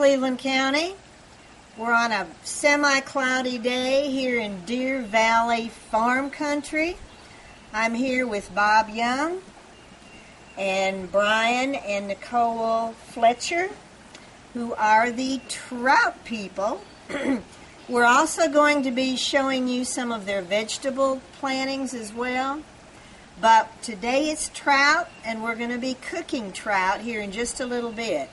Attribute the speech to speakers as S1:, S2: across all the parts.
S1: Cleveland County. We're on a semi-cloudy day here in Deer Valley Farm Country. I'm here with Bob Young and Brian and Nicole Fletcher, who are the Trout people. We're also going to be showing you some of their vegetable plantings as well. But today it's trout, and we're going to be cooking trout here in just a little bit.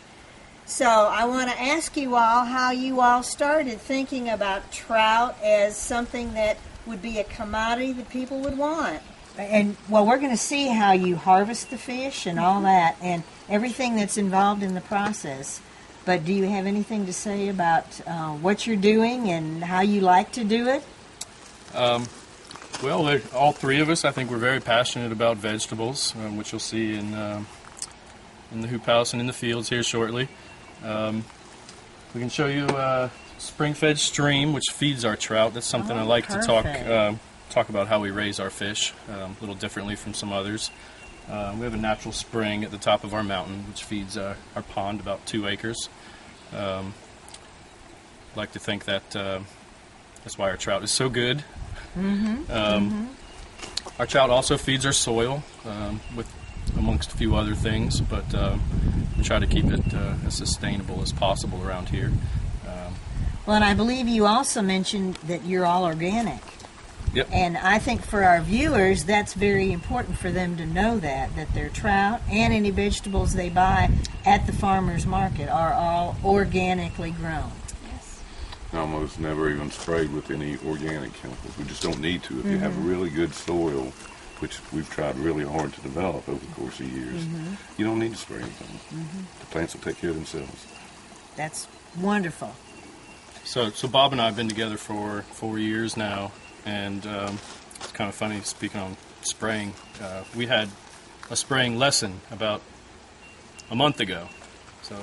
S1: So I want to ask you all how you all started thinking about trout as something that would be a commodity that people would want.
S2: And, well, we're going to see how you harvest the fish and all that and everything that's involved in the process. But do you have anything to say about what you're doing and how you like to do it?
S3: Well, all three of us, I think we're very passionate about vegetables, which you'll see in the hoop house and in the fields here shortly. We can show you a spring-fed stream, which feeds our trout. That's something I like to talk about how we raise our fish, a little differently from some others. We have a natural spring at the top of our mountain, which feeds our pond, about 2 acres. I like to think that that's why our trout is so good. Our trout also feeds our soil, with amongst a few other things, but we try to keep it as sustainable as possible around here.
S2: Well, and I believe you also mentioned that you're all organic.
S3: Yep.
S2: And I think for our viewers, that's very important for them to know that their trout and any vegetables they buy at the farmer's market are all organically grown.
S4: Almost never even sprayed with any organic chemicals. We just don't need to. If you have really good soil, which we've tried really hard to develop over the course of years, you don't need to spray anything. The plants will take care of themselves.
S2: That's wonderful.
S3: So Bob and I have been together for 4 years now, and it's kind of funny, speaking on spraying, we had a spraying lesson about a month ago. So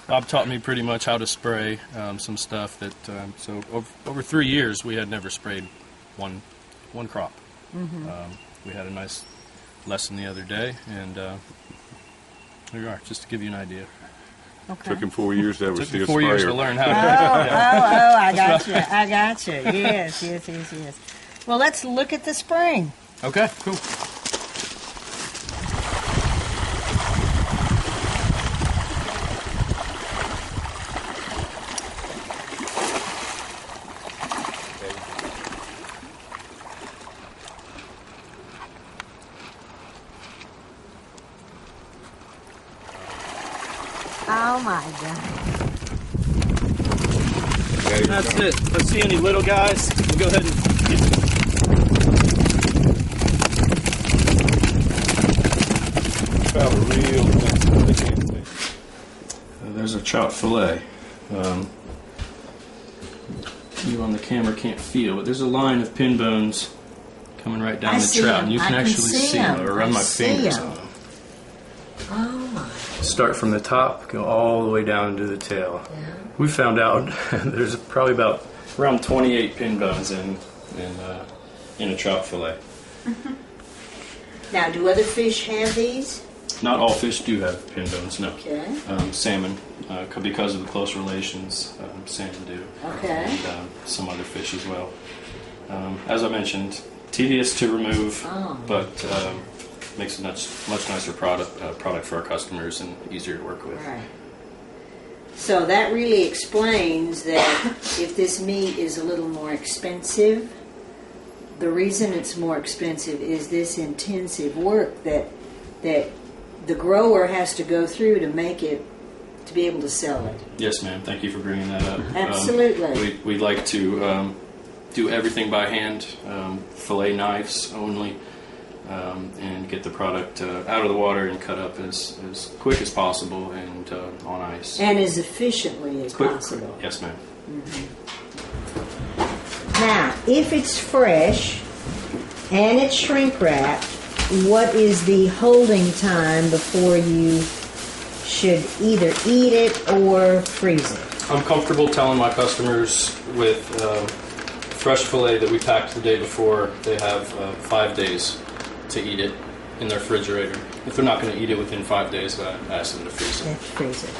S3: Bob taught me pretty much how to spray some stuff that, so over 3 years we had never sprayed one crop. We had a nice lesson the other day, and here you are, just to give you an idea.
S4: Okay. Took him 4 years to ever see a sprayer.
S3: 4 years to learn how to
S2: I got you. Yes. Well, let's look at the spring.
S3: Okay, cool.
S2: Oh my God.
S3: That's it. Let's see any little guys. We'll go ahead and get them. There's our trout fillet. You on the camera can't feel, but there's a line of pin bones coming right down the trout, and you can actually see them. Or run my fingers on them.
S2: Oh my.
S3: Start from the top, go all the way down to the tail.
S2: Yeah.
S3: We found out there's probably around 28 pin bones in a trout fillet.
S2: Now, do other fish have these?
S3: Not all fish do have pin bones, no.
S2: Okay.
S3: Salmon, because of the close relations, salmon do.
S2: Okay.
S3: And some other fish as well. As I mentioned, tedious to remove, but makes a much nicer product for our customers and easier to work with.
S2: Right. So that really explains that if this meat is a little more expensive, the reason it's more expensive is this intensive work that the grower has to go through to make it, to be able to sell it.
S3: Yes, ma'am. Thank you for bringing that up.
S2: Absolutely.
S3: We like to do everything by hand, fillet knives only, and get the product out of the water and cut up as quick as possible and on ice.
S2: And as efficiently as possible.
S3: Yes, ma'am.
S2: Now, if it's fresh and it's shrink wrapped, what is the holding time before you should either eat it or freeze it?
S3: I'm comfortable telling my customers with fresh fillet that we packed the day before, they have 5 days to eat it in their refrigerator. If they're not going to eat it within 5 days, I ask them to freeze it.
S2: Freeze it.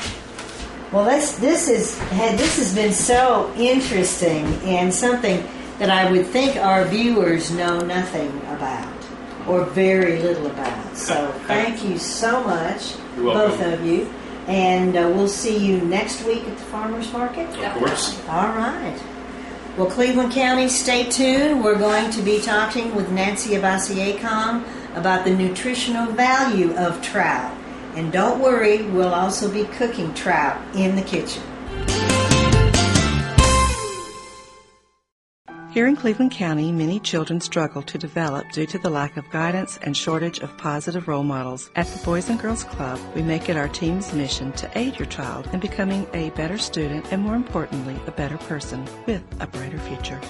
S2: Well, this has been so interesting and something that I would think our viewers know nothing about or very little about. So thank you so much, both of you. And we'll see you next week at the Farmers Market.
S3: Of course.
S2: All right. Well, Cleveland County, stay tuned. We're going to be talking with Nancy Abasiakong about the nutritional value of trout. And don't worry, we'll also be cooking trout in the kitchen.
S5: Here in Cleveland County, many children struggle to develop due to the lack of guidance and shortage of positive role models. At the Boys and Girls Club, we make it our team's mission to aid your child in becoming a better student and, more importantly, a better person with a brighter future.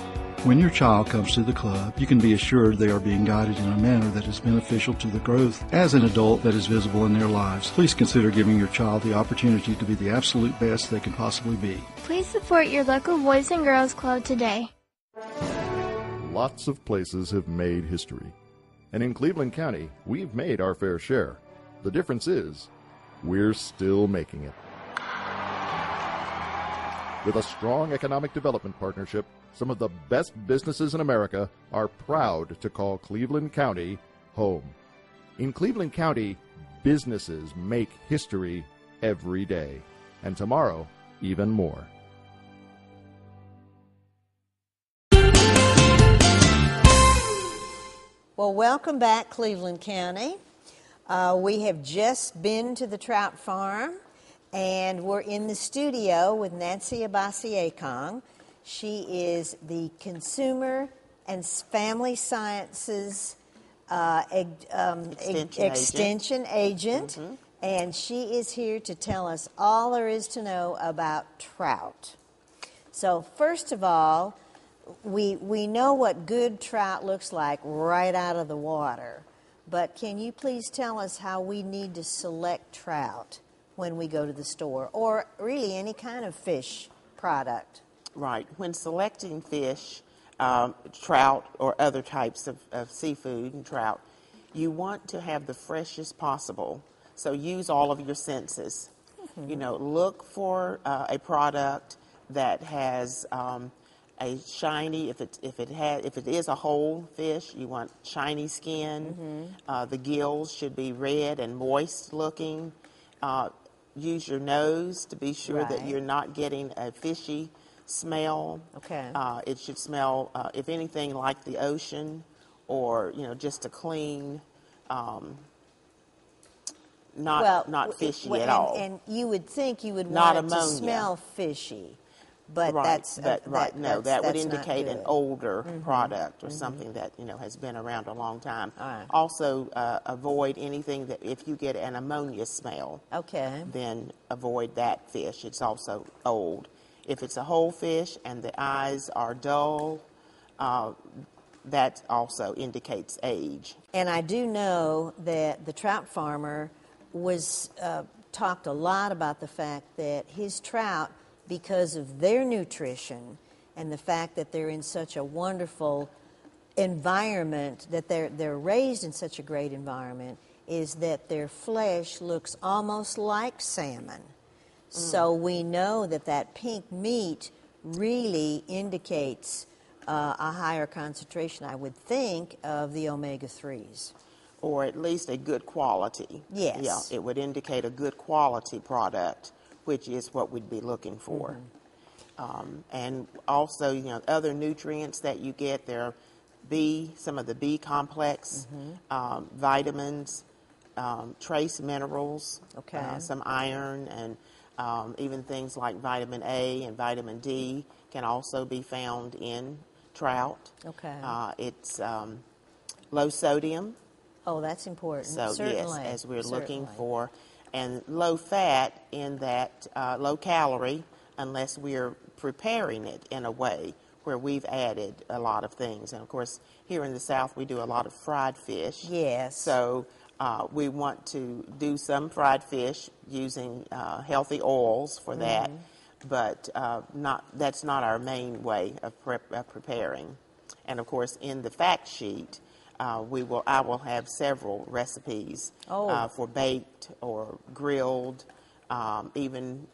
S6: When your child comes to the club, you can be assured they are being guided in a manner that is beneficial to the growth as an adult that is visible in their lives. Please consider giving your child the opportunity to be the absolute best they can possibly be.
S7: Please support your local Boys and Girls Club today.
S8: Lots of places have made history. And in Cleveland County, we've made our fair share. The difference is, we're still making it. With a strong economic development partnership, some of the best businesses in America are proud to call Cleveland County home. In Cleveland County, businesses make history every day. And tomorrow, even more.
S2: Well, welcome back, Cleveland County. We have just been to the trout farm, and we're in the studio with Nancy Abasiakong. She is the Consumer and Family Sciences Extension Agent, mm-hmm. And she is here to tell us all there is to know about trout. So first of all, we know what good trout looks like right out of the water, but can you please tell us how we need to select trout when we go to the store, or really any kind of fish product?
S9: Right. When selecting fish, trout or other types of seafood and trout, you want to have the freshest possible. So use all of your senses. Mm-hmm. You know, look for a product that has a shiny. If it is a whole fish, you want shiny skin. Mm-hmm. The gills should be red and moist looking. Use your nose to be sure that you're not getting a fishy smell. Okay. It should smell, if anything, like the ocean, or just a clean, not fishy at all.
S2: And you would think you would want it to smell fishy, but
S9: that would indicate an older product or something that has been around a long time. Right. Also, avoid anything that if you get an ammonia smell. Okay. Then avoid that fish. It's also old. If it's a whole fish and the eyes are dull, that also indicates age.
S2: And I do know that the trout farmer talked a lot about the fact that his trout, because of their nutrition and the fact that they're in such a wonderful environment, that they're raised in such a great environment, is that their flesh looks almost like salmon. So we know that pink meat really indicates a higher concentration, I would think, of the omega-3s.
S9: Or at least a good quality. Yes. Yeah, it would indicate a good quality product, which is what we'd be looking for. Mm-hmm. And also, other nutrients that you get, there are some of the B complex, vitamins, trace minerals, some iron, and even things like vitamin A and vitamin D can also be found in trout. Okay. It's low sodium.
S2: Oh, that's important.
S9: So
S2: certainly.
S9: Yes, as we're looking for, and low fat in that low calorie, unless we're preparing it in a way where we've added a lot of things. And of course, here in the South, we do a lot of fried fish. Yes. So we want to do some fried fish using healthy oils for that, but that's not our main way of preparing. And of course, in the fact sheet, I will have several recipes for baked or grilled, even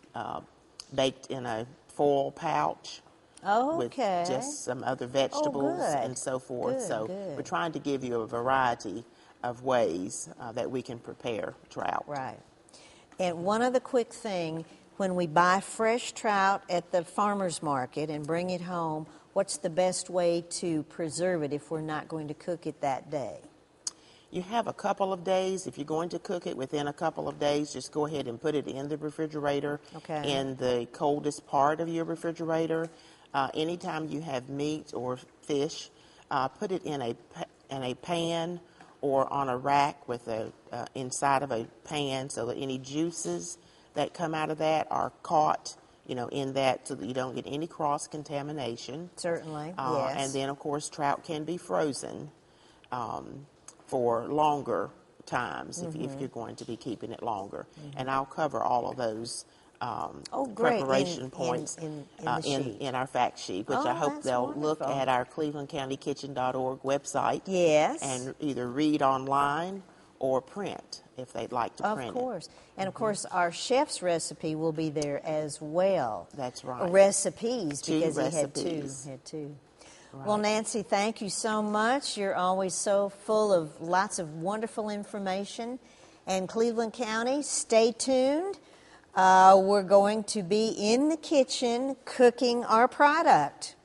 S9: baked in a foil pouch with
S2: Okay.
S9: just some other vegetables
S2: good.
S9: and so forth.
S2: Good,
S9: so
S2: good.
S9: we're trying to give you a variety of ways that we can prepare trout.
S2: Right. And one other quick thing, when we buy fresh trout at the farmer's market and bring it home, what's the best way to preserve it if we're not going to cook it that day?
S9: You have a couple of days. If you're going to cook it within a couple of days, just go ahead and put it in the refrigerator,
S2: Okay.
S9: in the coldest part of your refrigerator. Anytime you have meat or fish, put it in a pan or on a rack with inside of a pan, so that any juices that come out of that are caught, in that, so that you don't get any cross contamination.
S2: Certainly, yes.
S9: And then, of course, trout can be frozen for longer times if you're going to be keeping it longer. And I'll cover all of those
S2: great.
S9: preparation points
S2: in the sheet.
S9: in our fact sheet, which I hope
S2: that's
S9: they'll look
S2: wonderful.
S9: at our clevelandcountykitchen.org website.
S2: Yes.
S9: And either read online or print if they'd like to print
S2: Of course. And of course, our chef's recipe will be there as well.
S9: That's right.
S2: Recipes,
S9: Two
S2: because
S9: recipes.
S2: he had two.
S9: Right.
S2: Well, Nancy, thank you so much. You're always so full of lots of wonderful information. And Cleveland County, stay tuned. We're going to be in the kitchen cooking our product.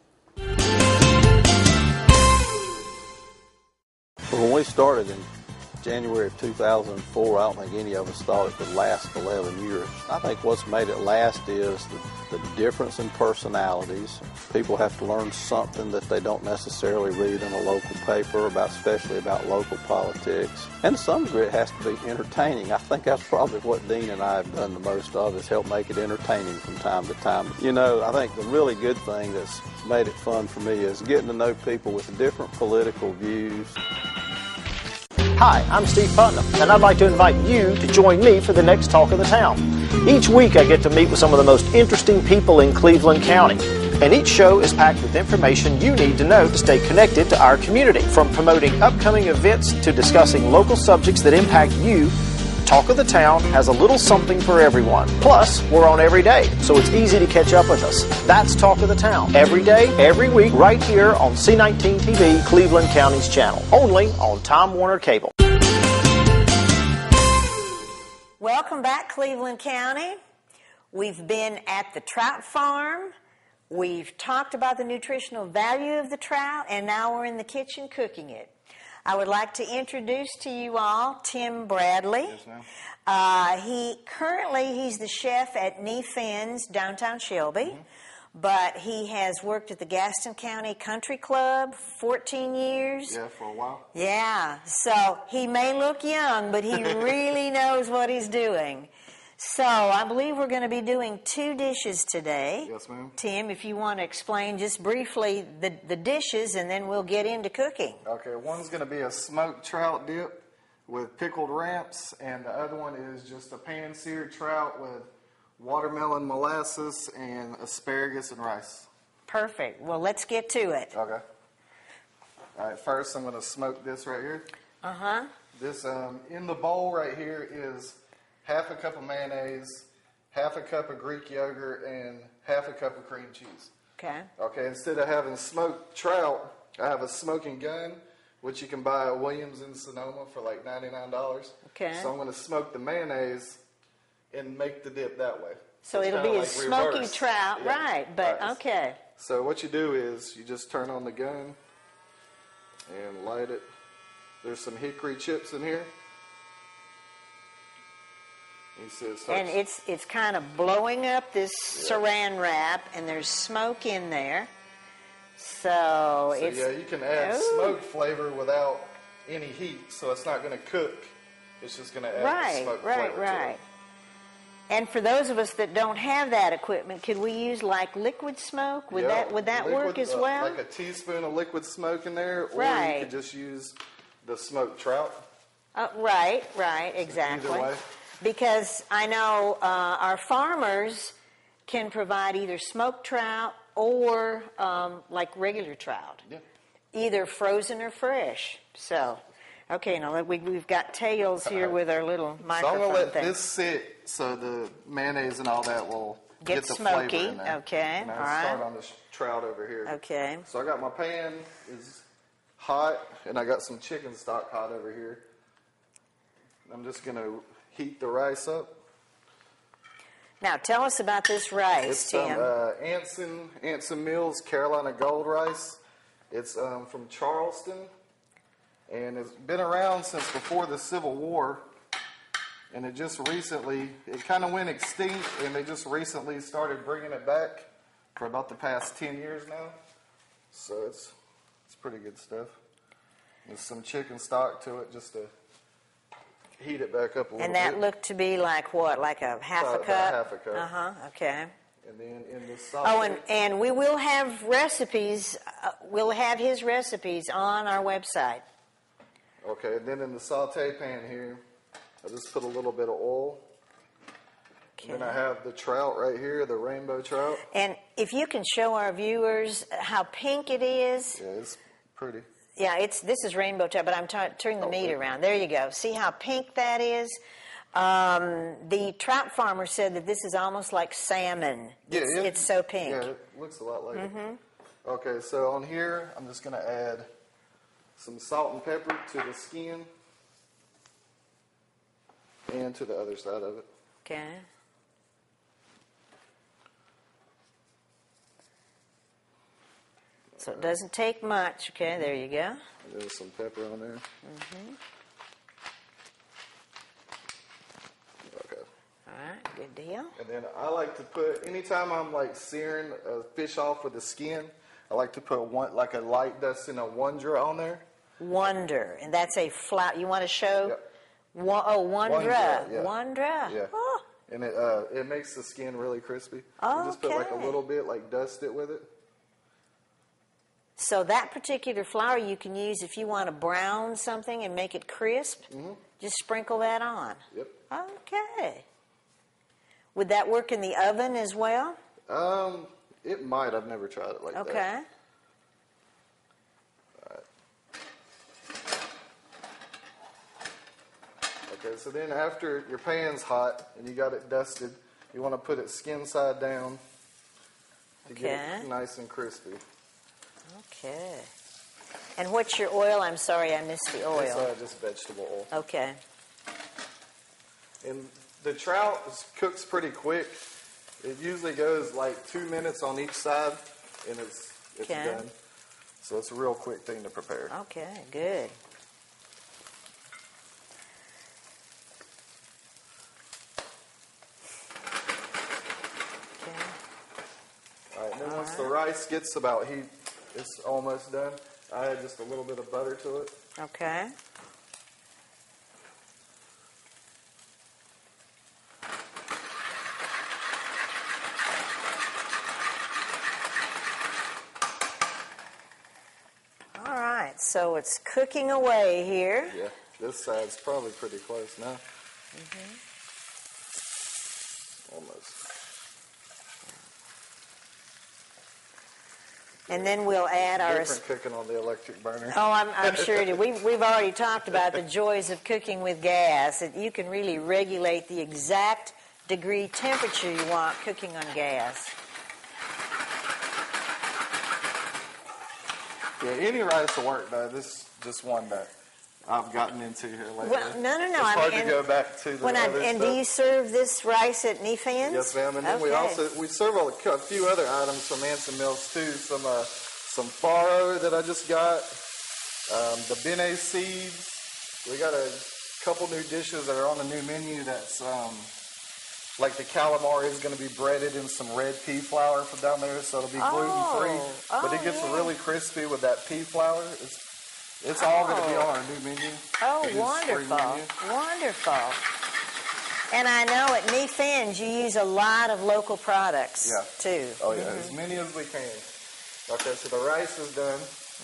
S10: Well, when we started in January of 2004, I don't think any of us thought it would last 11 years. I think what's made it last is the difference in personalities. People have to learn something that they don't necessarily read in a local paper, especially about local politics. And to some degree, it has to be entertaining. I think that's probably what Dean and I have done the most of, is help make it entertaining from time to time. I think the really good thing that's made it fun for me is getting to know people with different political views.
S11: Hi, I'm Steve Putnam, and I'd like to invite you to join me for the next Talk of the Town. Each week I get to meet with some of the most interesting people in Cleveland County, and each show is packed with information you need to know to stay connected to our community. From promoting upcoming events to discussing local subjects that impact you, Talk of the Town has a little something for everyone. Plus, we're on every day, so it's easy to catch up with us. That's Talk of the Town, every day, every week, right here on C19 TV, Cleveland County's channel, only on Time Warner Cable.
S2: Welcome back, Cleveland County. We've been at the trout farm. We've talked about the nutritional value of the trout, and now we're in the kitchen cooking it. I would like to introduce to you all Tim Bradley.
S10: Yes, ma'am.
S2: He's the chef at Nee Finn's, downtown Shelby, but he has worked at the Gaston County Country Club 14 years.
S10: Yeah, for a while.
S2: Yeah, so he may look young, but he really knows what he's doing. So I believe we're going to be doing 2 dishes today.
S10: Yes, ma'am.
S2: Tim, if you want to explain just briefly the dishes, and then we'll get into cooking.
S12: Okay, one's going to be a smoked trout dip with pickled ramps, and the other one is just a pan-seared trout with watermelon molasses and asparagus and rice.
S2: Perfect. Well, let's get to it.
S12: Okay. All right, first I'm going to smoke this right here.
S2: Uh-huh.
S12: This, in the bowl right here is half a cup of mayonnaise, half a cup of Greek yogurt, and half a cup of cream cheese.
S2: Okay.
S12: Okay, instead of having smoked trout, I have a smoking gun, which you can buy at Williams in Sonoma for like $99.
S2: Okay.
S12: So I'm going to smoke the mayonnaise and make the dip that way.
S2: So
S12: it's
S2: it'll
S12: kinda
S2: be a
S12: like
S2: smoky
S12: reverse.
S2: trout,
S12: Yeah,
S2: right, but
S12: right.
S2: okay.
S12: So what you do is you just turn on the gun and light it. There's some hickory chips in here. You see it starts.
S2: And it's kind of blowing up this saran wrap, and there's smoke in there. So it's...
S12: yeah, you can add
S2: Ooh.
S12: smoke flavor without any heat, so it's not going to cook. It's just going to add the smoke flavor to it.
S2: And for those of us that don't have that equipment, could we use like liquid smoke? Would that work as well?
S12: Like a teaspoon of liquid smoke in there, or
S2: Right.
S12: you could just use the smoked trout.
S2: Right, exactly.
S12: Either way.
S2: Because I know our farmers can provide either smoked trout or like regular trout,
S12: Yeah.
S2: either frozen or fresh. So, okay, now we've got tails here with our little
S12: So I'm
S2: microphone
S12: going to let
S2: thing.
S12: this sit so the mayonnaise and all that will
S1: Get
S12: the
S1: smoky.
S12: flavor in there.
S1: Okay,
S12: And I
S1: all right.
S12: start on this trout over here.
S1: Okay.
S12: So I got my pan is hot, and I got some chicken stock hot over here. I'm just going to heat the rice up.
S1: Now, tell us about this rice,
S12: It's
S1: Tim.
S12: Anson Mills Carolina Gold rice. It's from Charleston, and it's been around since before the Civil War. And it just recently, it kind of went extinct, and they just recently started bringing it back for about the past 10 years now. So it's pretty good stuff. There's some chicken stock to it just to heat it back up a little bit.
S1: And that looked to be like what, like a half a cup?
S12: About half a cup.
S1: Uh-huh, okay.
S12: And then in the sauce.
S1: Oh, and we will have recipes, we'll have his recipes on our website.
S12: Okay, and then in the saute pan here, I just put a little bit of oil. Okay. And then I have the trout right here, the rainbow trout.
S1: And if you can show our viewers how pink it is.
S12: Yeah, it's pretty.
S1: Yeah, this is rainbow trout, but I'm turning the meat around. There you go. See how pink that is? The trout farmer said that this is almost like salmon.
S12: Yeah,
S1: it's so pink.
S12: Yeah, it looks a lot like it. Okay, so on here, I'm just going to add some salt and pepper to the skin and to the other side of it.
S1: Okay. So it doesn't take much. Okay, there you go.
S12: There's some pepper on there. Okay.
S1: All right, good deal.
S12: And then I like to put, anytime I'm like searing a fish off with the skin, I like to put a light dusting of Wonder on there.
S1: Wonder, and that's a flour. You want to show?
S12: Yep.
S1: Wonder.
S12: Yeah.
S1: Wonder.
S12: Yeah.
S1: Oh.
S12: And it makes the skin really crispy. You just put like a little bit, like dust it with it.
S1: So that particular flour you can use if you want to brown something and make it crisp. Just sprinkle that on.
S12: Yep.
S1: Okay. Would that work in the oven as well?
S12: It might. I've never tried it like that.
S1: Okay.
S12: Okay, so then after your pan's hot and you got it dusted, you want to put it skin side down to get it nice and crispy.
S1: Okay. And what's your oil? I'm sorry, I missed the oil.
S12: It's just vegetable oil.
S1: Okay.
S12: And the trout cooks pretty quick. It usually goes like 2 minutes on each side, and it's done. So it's a real quick thing to prepare.
S1: Okay, good.
S12: All right, and then once the rice gets about heat, it's almost done. I add just a little bit of butter to it.
S1: Okay. All right, so it's cooking away here.
S12: Yeah, this side's probably pretty close now. Almost.
S1: And then we'll add our...
S12: Different cooking on the electric burner.
S1: Oh, I'm sure it is. We've already talked about the joys of cooking with gas. You can really regulate the exact degree temperature you want cooking on gas.
S12: Yeah, any rice will work, though. This is just one that I've gotten into here lately.
S1: Well, no.
S12: It's hard to go back to the other
S1: And
S12: stuff.
S1: do you serve this rice at Nefan's?
S12: Yes, ma'am. And then we serve a few other items from Anson Mills too. Some farro that I just got. The bene seeds. We got a couple new dishes that are on the new menu. That's like the calamari is going to be breaded in some red pea flour from down there, so it'll be gluten free. But it gets really crispy with that pea flour. It's all going to be on our new menu.
S1: Oh, wonderful. Wonderful. And I know at Nefan's you use a lot of local products, too.
S12: Oh, yeah, as many as we can. Okay, so the rice is done.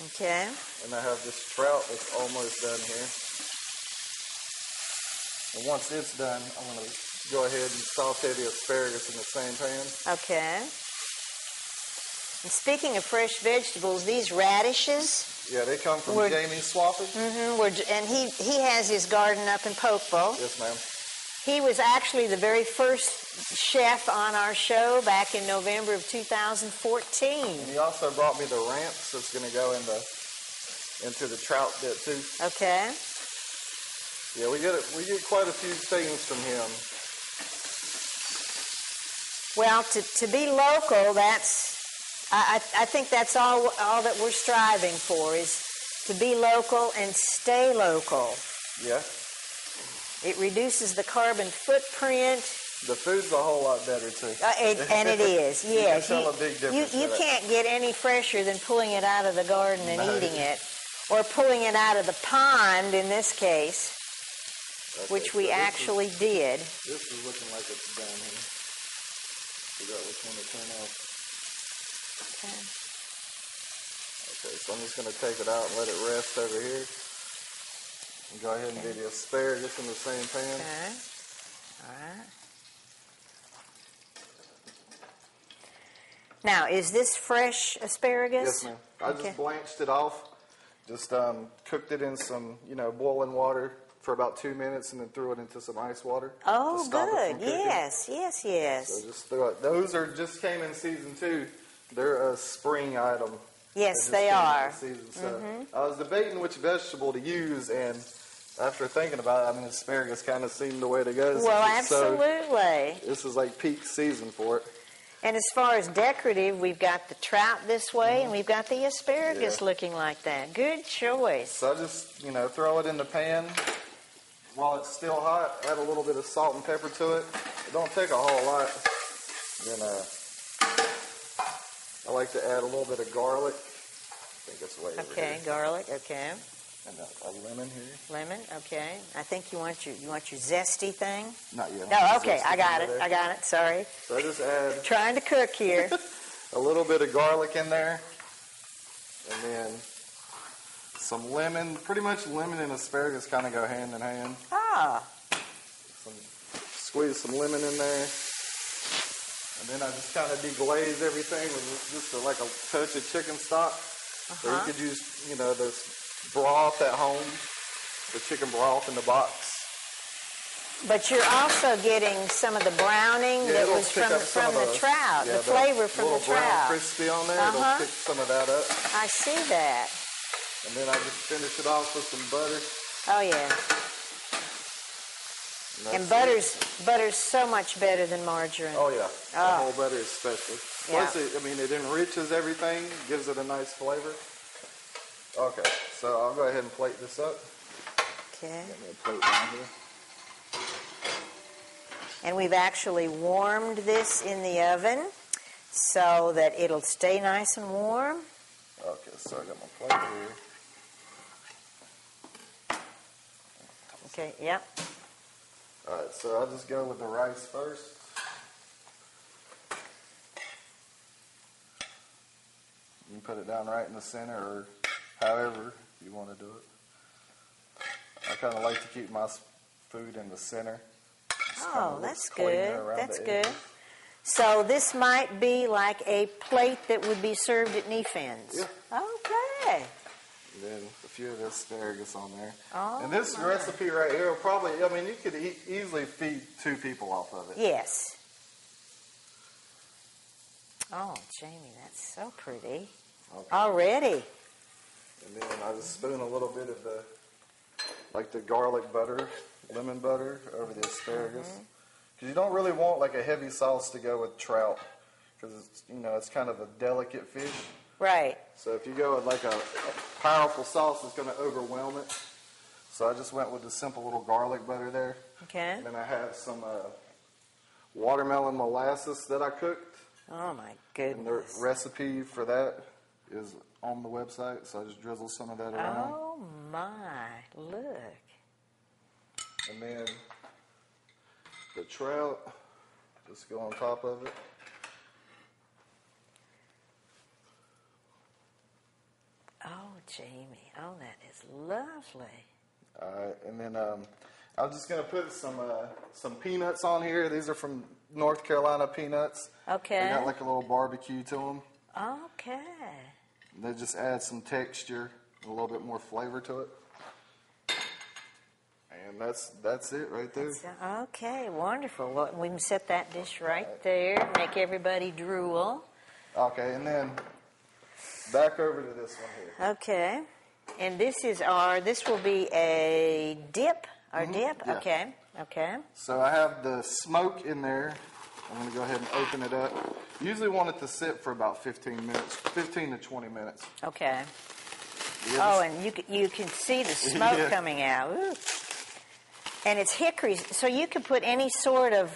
S1: Okay.
S12: And I have this trout that's almost done here. And once it's done, I'm going to go ahead and saute the asparagus in the same pan.
S1: Okay. And speaking of fresh vegetables, these radishes...
S12: Yeah, they come from Jamie Swafford.
S1: And he has his garden up in Pokeville.
S12: Yes, ma'am.
S1: He was actually the very first chef on our show back in November of 2014.
S12: And he also brought me the ramps that's going to go into the trout bit too.
S1: Okay.
S12: Yeah, we get quite a few things from him.
S1: Well, to be local, I think that's all that we're striving for, is to be local and stay local.
S12: Yeah.
S1: It reduces the carbon footprint.
S12: The food's a whole lot better too.
S1: And it is, yes.
S12: You can tell a big difference.
S1: You can't get any fresher than pulling it out of the garden and eating it, or pulling it out of the pond in this case, which we actually did.
S12: This is looking like it's done here. Figure out which one to turn off. Okay, so I'm just going to take it out and let it rest over here. And go ahead and do the asparagus in the same pan.
S1: Okay. All right. Now, is this fresh asparagus?
S12: Yes, ma'am. I just blanched it off. Just cooked it in some, boiling water for about 2 minutes, and then threw it into some ice water.
S1: Oh, good. Yes.
S12: So just throw it. Those just came in season 2. They're a spring item.
S1: Yes, they are.
S12: Season, so I was debating which vegetable to use, and after thinking about it, asparagus kind of seemed the way to go.
S1: Well, absolutely.
S12: So this is like peak season for it.
S1: And as far as decorative, we've got the trout this way, and we've got the asparagus looking like that. Good choice.
S12: So I just, throw it in the pan while it's still hot. Add a little bit of salt and pepper to it. It don't take a whole lot. Then I like to add a little bit of garlic. I think it's way over here.
S1: Okay, garlic. Okay.
S12: And a lemon here.
S1: Lemon. Okay. I think you want your zesty thing.
S12: Not yet.
S1: No. Okay. I got it. Sorry.
S12: So I just add
S1: trying to cook here.
S12: a little bit of garlic in there, and then some lemon. Pretty much lemon and asparagus kind of go hand in hand.
S1: Ah.
S12: Squeeze some lemon in there. And then I just kind of deglaze everything with just like a touch of chicken stock. Or you could use, this broth at home, the chicken broth in the box.
S1: But you're also getting some of the browning that was from the trout, the flavor from the trout.
S12: Brown crispy on there, it'll pick some of that up.
S1: I see that.
S12: And then I just finish it off with some butter.
S1: Oh, yeah. And butter's so much better than margarine.
S12: Oh, yeah. The whole butter especially. Plus, it enriches everything, gives it a nice flavor. Okay, so I'll go ahead and plate this up.
S1: Okay.
S12: Got me a plate down here.
S1: And we've actually warmed this in the oven so that it'll stay nice and warm.
S12: Okay, so I got my plate here.
S1: Okay, yep.
S12: All right, so I'll just go with the rice first. You can put it down right in the center, or however you want to do it. I kind of like to keep my food in the center.
S1: Oh, that's good. That's good. So this might be like a plate that would be served at Neefen's.
S12: Yeah.
S1: Okay.
S12: And then a few of the asparagus on there.
S1: Oh,
S12: and this recipe right here will probably, you could easily feed 2 people off of it.
S1: Yes. Oh, Jamie, that's so pretty. Okay. Already.
S12: And then I just spoon a little bit of the garlic butter, lemon butter over the asparagus. Because you don't really want like a heavy sauce to go with trout, because it's kind of a delicate fish.
S1: Right.
S12: So if you go with like a powerful sauce, it's going to overwhelm it. So I just went with the simple little garlic butter there.
S1: Okay.
S12: And then I have some watermelon molasses that I cooked.
S1: Oh my goodness.
S12: And the recipe for that is on the website, so I just drizzle some of that around.
S1: Oh my, look.
S12: And then the trout, just go on top of it.
S1: Oh, Jamie, oh, that is lovely.
S12: All right, and then I'm just going to put some peanuts on here. These are from North Carolina peanuts.
S1: Okay.
S12: They got like a little barbecue to them.
S1: Okay.
S12: They just add some texture, a little bit more flavor to it. And that's it right there.
S2: Okay, wonderful. Well, we can set that dish right there, make everybody drool.
S12: Okay, and then back over to this one here.
S2: Okay. And this will be a dip, dip?
S12: Yeah.
S2: Okay, okay.
S12: So I have the smoke in there. I'm going to go ahead and open it up. Usually want it to sit for about 15 minutes, 15 to 20 minutes.
S2: Okay. Oh, and you can see the smoke coming out. Ooh. And it's hickory, so you could put any sort of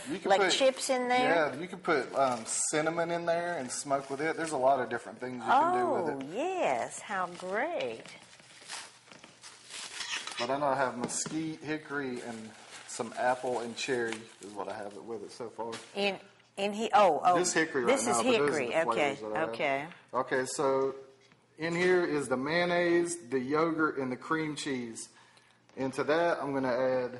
S2: chips in there?
S12: Yeah, you could put cinnamon in there and smoke with it. There's a lot of different things you can do with it.
S2: Oh, yes. How great.
S12: But I know I have mesquite, hickory, and some apple and cherry is what I have it with it so far. This hickory right
S2: this
S12: now.
S2: This is hickory. Okay, okay.
S12: Okay, so in here is the mayonnaise, the yogurt, and the cream cheese. Into that, I'm going to add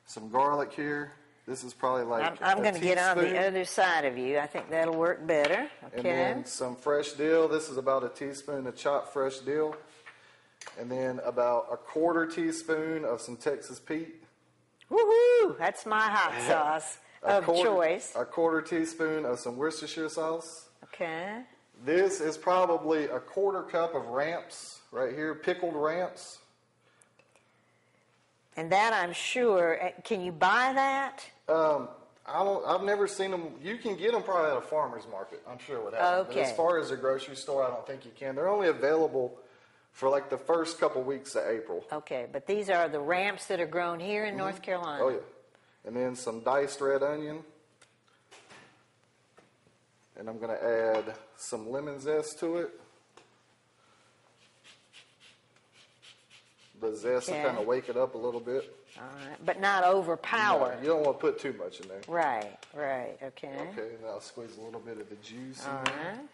S12: some garlic here. This is probably like
S2: I'm going to get on the other side of you. I think that'll work better. Okay.
S12: And then some fresh dill. This is about a teaspoon of chopped fresh dill. And then about a quarter teaspoon of some Texas Pete.
S2: Woohoo! That's my hot sauce of choice.
S12: A quarter teaspoon of some Worcestershire sauce.
S2: Okay.
S12: This is probably a quarter cup of ramps right here, pickled ramps.
S2: And that, I'm sure, can you buy that?
S12: I've never seen them. You can get them probably at a farmer's market. I'm sure what happens.
S2: Okay.
S12: But as far as a grocery store, I don't think you can. They're only available for like the first couple weeks of April.
S2: Okay, but these are the ramps that are grown here in North Carolina.
S12: Oh, yeah. And then some diced red onion. And I'm going to add some lemon zest to it. The zest to kind of wake it up a little bit.
S2: All right, but not overpower.
S12: No, you don't want to put too much in there.
S2: Right, okay.
S12: Okay, and I'll squeeze a little bit of the juice
S2: All
S12: in there.
S2: right.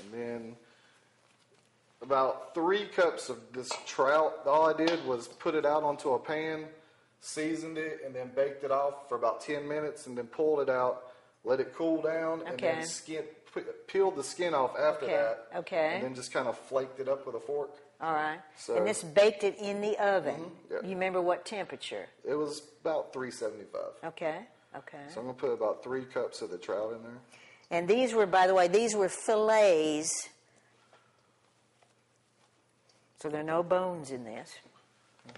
S12: And then about 3 cups of this trout. All I did was put it out onto a pan, seasoned it, and then baked it off for about 10 minutes, and then pulled it out, let it cool down, and then peeled the skin off after that.
S2: Okay.
S12: And then just kind of flaked it up with a fork.
S2: All right.
S12: So,
S2: and this baked it in the oven.
S12: Yeah.
S2: You remember what temperature?
S12: It was about 375.
S2: Okay.
S12: So I'm going to put about 3 cups of the trout in there.
S2: And these were, by the way, these were fillets. So there are no bones in this.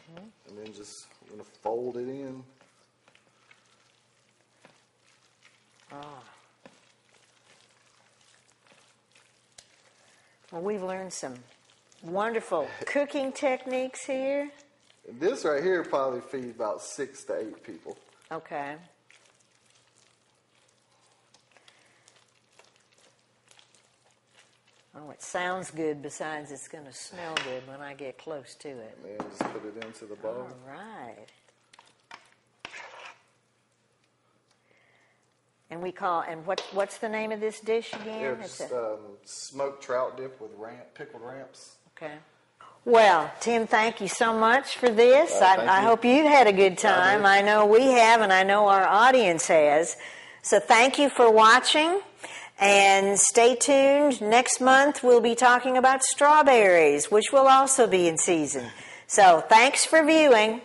S12: And then just I'm going to fold it in.
S2: Well, we've learned some wonderful cooking techniques here.
S12: And this right here probably feeds about 6 to 8 people.
S2: Okay. Oh, it sounds good, besides it's going to smell good when I get close to it.
S12: And then just put it into the bowl.
S2: All right. And what's the name of this dish again?
S12: Yeah, just smoked trout dip with pickled ramps.
S2: Okay. Well, Tim, thank you so much for this. I hope you've had a good time. I know we have, and I know our audience has. So thank you for watching. And stay tuned. Next month, we'll be talking about strawberries, which will also be in season. So thanks for viewing.